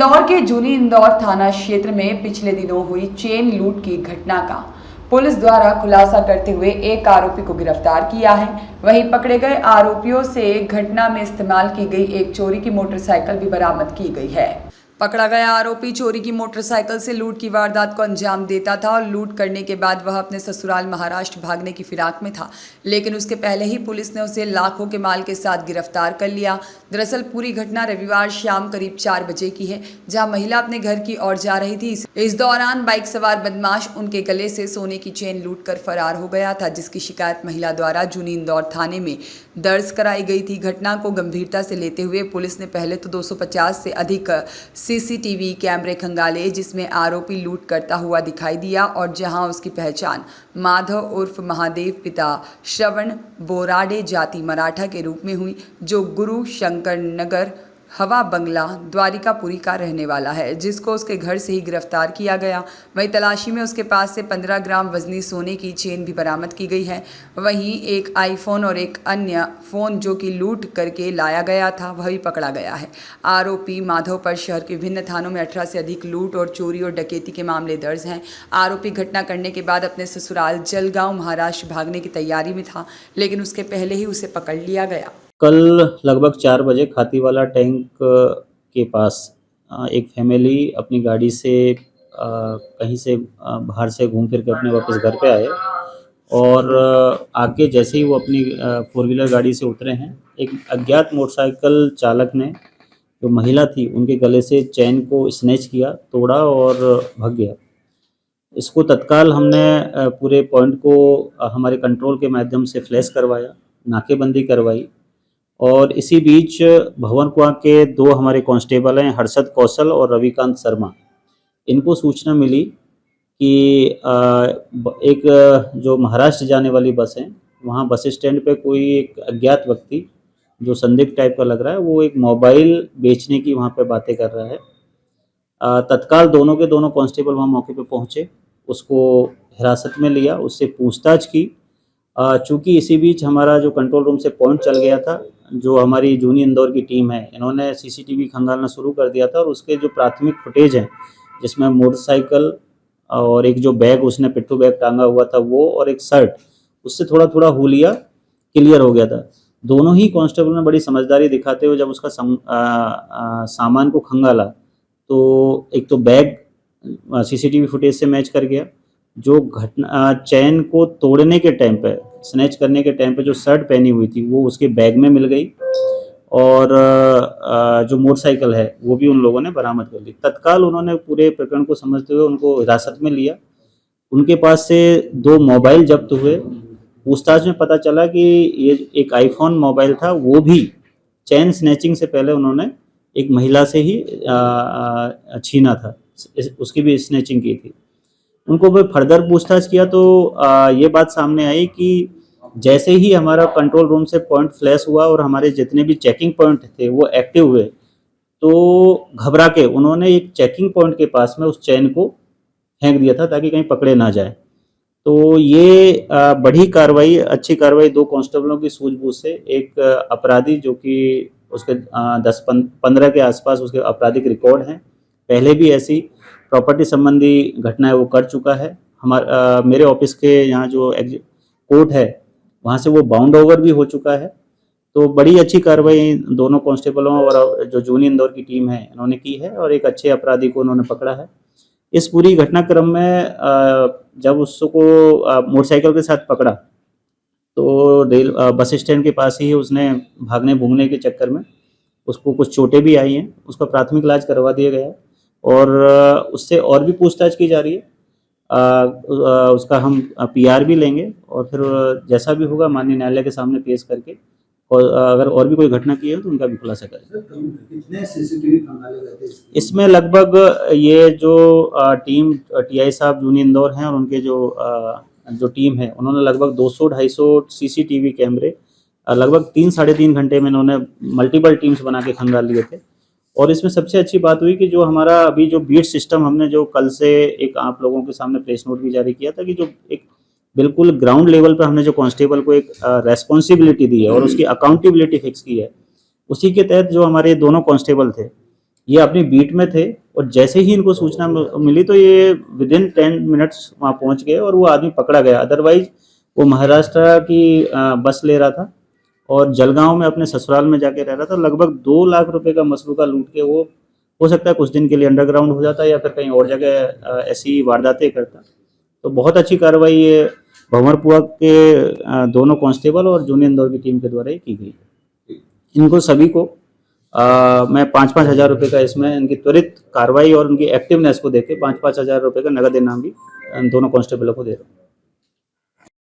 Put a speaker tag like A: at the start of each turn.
A: इंदौर के जूनी इंदौर थाना क्षेत्र में पिछले दिनों हुई चेन लूट की घटना का पुलिस द्वारा खुलासा करते हुए एक आरोपी को गिरफ्तार किया है। वहीं पकड़े गए आरोपियों से घटना में इस्तेमाल की गई एक चोरी की मोटरसाइकिल भी बरामद की गई है। पकड़ा गया आरोपी चोरी की मोटरसाइकिल से लूट की वारदात को अंजाम देता था और लूट करने के बाद वह अपने ससुराल महाराष्ट्र भागने की फिराक में था, लेकिन उसके पहले ही पुलिस ने उसे लाखों के माल के साथ गिरफ्तार कर लिया। दरअसल पूरी घटना रविवार शाम करीब 4 बजे की है, जहां महिला अपने घर की ओर जा रही थी। इस दौरान बाइक सवार बदमाश उनके गले से सोने की चेन लूट कर फरार हो गया था, जिसकी शिकायत महिला द्वारा जूनी इंदौर थाने में दर्ज कराई गई थी। घटना को गंभीरता से लेते हुए पुलिस ने पहले तो 250 से अधिक सीसीटीवी कैमरे खंगाले, जिसमें आरोपी लूट करता हुआ दिखाई दिया और जहां उसकी पहचान माधव उर्फ महादेव पिता श्रवण बोराडे जाति मराठा के रूप में हुई, जो गुरु शंकर नगर हवा बंगला द्वारिकापुरी का रहने वाला है, जिसको उसके घर से ही गिरफ्तार किया गया। वहीं तलाशी में उसके पास से 15 ग्राम वजनी सोने की चेन भी बरामद की गई है। वहीं एक आईफोन और एक अन्य फ़ोन जो कि लूट करके लाया गया था, वह भी पकड़ा गया है। आरोपी माधव पर शहर के विभिन्न थानों में 18 से अधिक लूट और चोरी और डकैती के मामले दर्ज हैं। आरोपी घटना करने के बाद अपने ससुराल जलगांव महाराष्ट्र भागने की तैयारी में था, लेकिन उसके पहले ही उसे पकड़ लिया गया।
B: कल लगभग 4 बजे खातीवाला टैंक के पास एक फैमिली अपनी गाड़ी से कहीं से बाहर से घूम फिर के अपने वापस घर पे आए और आके जैसे ही वो अपनी 4 व्हीलर गाड़ी से उतरे हैं, एक अज्ञात मोटरसाइकिल चालक ने जो महिला थी उनके गले से चैन को स्नैच किया, तोड़ा और भाग गया। इसको तत्काल हमने पूरे पॉइंट को हमारे कंट्रोल के माध्यम से फ्लैश करवाया, नाकेबंदी करवाई और इसी बीच भवनकुआ के 2 हमारे कांस्टेबल हैं, हर्षद कौशल और रविकांत शर्मा। इनको सूचना मिली कि एक जो महाराष्ट्र जाने वाली बस है, वहाँ बस स्टैंड पे कोई एक अज्ञात व्यक्ति जो संदिग्ध टाइप का लग रहा है, वो एक मोबाइल बेचने की वहाँ पे बातें कर रहा है। तत्काल दोनों के दोनों कांस्टेबल वहाँ मौके पे पहुँचे, उसको हिरासत में लिया, उससे पूछताछ की। चूँकि इसी बीच हमारा जो कंट्रोल रूम से पॉइंट चल गया था, जो हमारी जूनी इंदौर की टीम है, इन्होंने सीसीटीवी खंगालना शुरू कर दिया था और उसके जो प्राथमिक फुटेज हैं, जिसमें मोटरसाइकिल और एक जो बैग उसने पिट्ठू बैग टांगा हुआ था वो और एक शर्ट, उससे थोड़ा थोड़ा हुलिया क्लियर हो गया था। दोनों ही कांस्टेबल ने बड़ी समझदारी दिखाते हुए जब उसका सामान को खंगाला तो एक तो बैग सीसीटीवी फुटेज से मैच कर गया, जो घटना चैन को तोड़ने के टाइम पे, स्नैच करने के टाइम पे जो शर्ट पहनी हुई थी वो उसके बैग में मिल गई और जो मोटरसाइकिल है वो भी उन लोगों ने बरामद कर ली। तत्काल उन्होंने पूरे प्रकरण को समझते हुए उनको हिरासत में लिया। उनके पास से 2 मोबाइल जब्त हुए। पूछताछ में पता चला कि ये एक आईफोन मोबाइल था, वो भी चैन स्नैचिंग से पहले उन्होंने एक महिला से ही छीना था, उसकी भी स्नैचिंग की थी। उनको भी फर्दर पूछताछ किया तो ये बात सामने आई कि जैसे ही हमारा कंट्रोल रूम से पॉइंट फ्लैश हुआ और हमारे जितने भी चेकिंग पॉइंट थे वो एक्टिव हुए, तो घबरा के उन्होंने एक चेकिंग पॉइंट के पास में उस चैन को फेंक दिया था ताकि कहीं पकड़े ना जाए। तो ये बड़ी कार्रवाई, अच्छी कार्रवाई 2 कांस्टेबलों की सूझबूझ से एक अपराधी जो कि उसके 10-15 के आसपास उसके आपराधिक रिकॉर्ड हैं, पहले भी ऐसी प्रॉपर्टी संबंधी घटनाएं वो कर चुका है। मेरे ऑफिस के यहाँ जो कोर्ट है वहाँ से वो बाउंड ओवर भी हो चुका है। तो बड़ी अच्छी कार्रवाई दोनों कांस्टेबलों और जो जूनी इंदौर की टीम है इन्होंने की है और एक अच्छे अपराधी को उन्होंने पकड़ा है। इस पूरी घटनाक्रम में जब उसको मोटरसाइकिल के साथ पकड़ा तो बस स्टैंड के पास ही उसने भागने भूगने के चक्कर में उसको कुछ चोटें भी आई हैं, उसका प्राथमिक इलाज करवा दिया गया है और उससे और भी पूछताछ की जा रही है। उसका हम पीआर भी लेंगे और फिर जैसा भी होगा माननीय न्यायालय के सामने पेश करके और अगर और भी कोई घटना की है तो उनका भी खुलासा करेंगे।
C: कितने सीसीटीवी खंगाले गए थे
B: इसमें? लगभग ये जो टीम टीआई साहब जूनी इंदौर हैं और उनके जो टीम है उन्होंने लगभग 200-250 सीसीटीवी कैमरे लगभग 3-3.5 घंटे में इन्होंने मल्टीपल टीम्स बना के खंगाल लिए थे। और इसमें सबसे अच्छी बात हुई कि जो हमारा अभी जो बीट सिस्टम हमने जो कल से एक आप लोगों के सामने प्रेस नोट भी जारी किया था कि जो एक बिल्कुल ग्राउंड लेवल पर हमने जो कांस्टेबल को एक रेस्पॉन्सिबिलिटी दी है और उसकी अकाउंटेबिलिटी फिक्स की है, उसी के तहत जो हमारे दोनों कांस्टेबल थे ये अपनी बीट में थे और जैसे ही इनको सूचना मिली तो ये विदिन 10 मिनट्स वहाँ पहुँच गए और वो आदमी पकड़ा गया। अदरवाइज वो महाराष्ट्र की बस ले रहा था और जलगांव में अपने ससुराल में जाके रह रहा था। लगभग 2 लाख रुपए का मसरूका लूट के वो हो सकता है कुछ दिन के लिए अंडरग्राउंड हो जाता या फिर कहीं और जगह ऐसी वारदातें करता। तो बहुत अच्छी कार्रवाई ये भंवरपुआ के दोनों कांस्टेबल और जूनियर इंदौर की टीम के द्वारा ही की गई। इनको सभी को मैं 5-5 हज़ार रुपये का इसमें इनकी त्वरित कार्रवाई और उनकी एक्टिवनेस को देख के 5-5 हज़ार रुपये का नगद इनाम भी दोनों कांस्टेबलों को दे रहा हूँ।